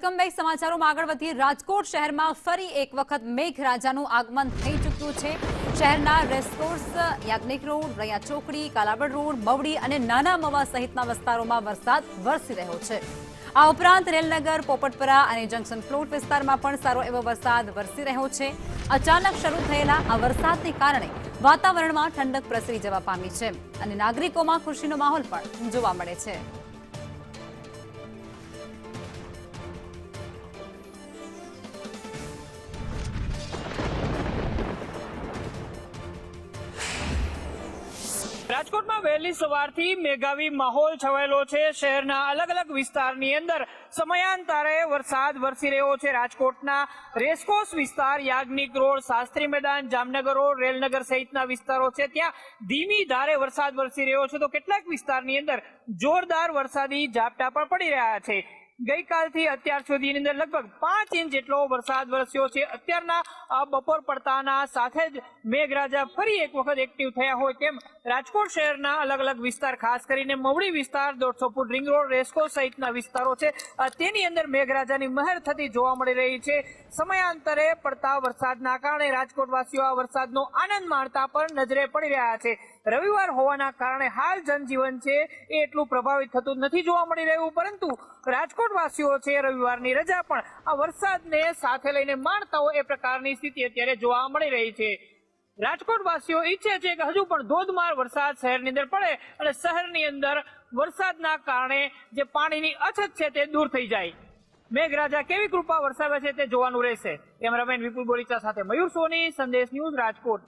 Welcome back. સમાચારોમાં આગળ વધીએ. રાજકોટ શહેરમાં ફરી એક વખત મેઘરાજાનું આગમન થઈ ચૂક્યું છે. શહેરના રેસકોર્સ, યાજ્ઞિક રોડ, રૈયા ચોકડી, કાલાવડ રોડ, મવડી અને નાના મવા સહિતના વિસ્તારોમાં વરસાદ વરસી રહ્યો છે. આ ઉપરાંત રેલનગર, પોપટપરા અને જંકશન પ્લોટ વિસ્તારમાં પણ સારો એવો વરસાદ વરસી રહ્યો છે. અચાનક શરૂ થયેલા આ વરસાદને કારણે વાતાવરણમાં ઠંડક પ્રસરી જવા પામી છે અને નાગરિકોમાં ખુશીનો માહોલ પણ જોવા મળે છે. રાજકોટમાં વહેલી સવારથી મેઘાવી માહોલ છવાયેલો છે. શહેરના અલગ અલગ વિસ્તારની અંદર સમયાંતરે વરસાદ વરસી રહ્યો છે. રાજકોટના રેસકોર્સ વિસ્તાર, યાજ્ઞિક રોડ, શાસ્ત્રી મેદાન, જામનગર રોડ, રેલનગર સહિતના વિસ્તારો છે, ત્યાં ધીમી ધારે વરસાદ વરસી રહ્યો છે. તો કેટલાક વિસ્તારની અંદર જોરદાર વરસાદી ઝાપટા પણ પડી રહ્યા છે. ગઈકાલથી અત્યાર સુધીની અંદર લગભગ 5 ઇંચ જેટલો વરસાદ વરસ્યો છે. અત્યારના બપોર પડતાના સાથે જ મેઘરાજા ફરી એક વખત એક્ટિવ થયા હોય તેમ રાજકોટ શહેરના અલગ અલગ વિસ્તાર, ખાસ કરીને મવડી વિસ્તાર, 150 ફૂટ રિંગ રોડ, રેસકોર્સ સહિતના વિસ્તારો છે, તેની અંદર મેઘરાજાની મહેર થતી જોવા મળી રહી છે. સમયાંતરે પડતા વરસાદના કારણે રાજકોટવાસીઓ આ વરસાદનો આનંદ માણતા પણ નજરે પડી રહ્યા છે. રવિવાર હોવાના કારણે હાલ જનજીવન છે એ એટલું પ્રભાવિત થતું નથી જોવા મળી રહ્યું, પરંતુ રાજકોટવાસીઓ છે રવિવારની રજા પણ આ વરસાદને સાથે લઈને માણતા હોય એ પ્રકારની સ્થિતિ અત્યારે જોવા મળી રહી છે. રાજકોટવાસીઓ ઈચ્છે છે કે હજુ પણ ધોધમાર વરસાદ શહેરની અંદર પડે અને શહેરની અંદર વરસાદના કારણે જે પાણીની અછત છે તે દૂર થઈ જાય. મેઘરાજા કેવી કૃપા વરસાવે છે તે જોવાનું રહેશે. કેમેરામેન વિપુલ બોરીચા સાથે મયુર સોની, સંદેશ ન્યૂઝ, રાજકોટ.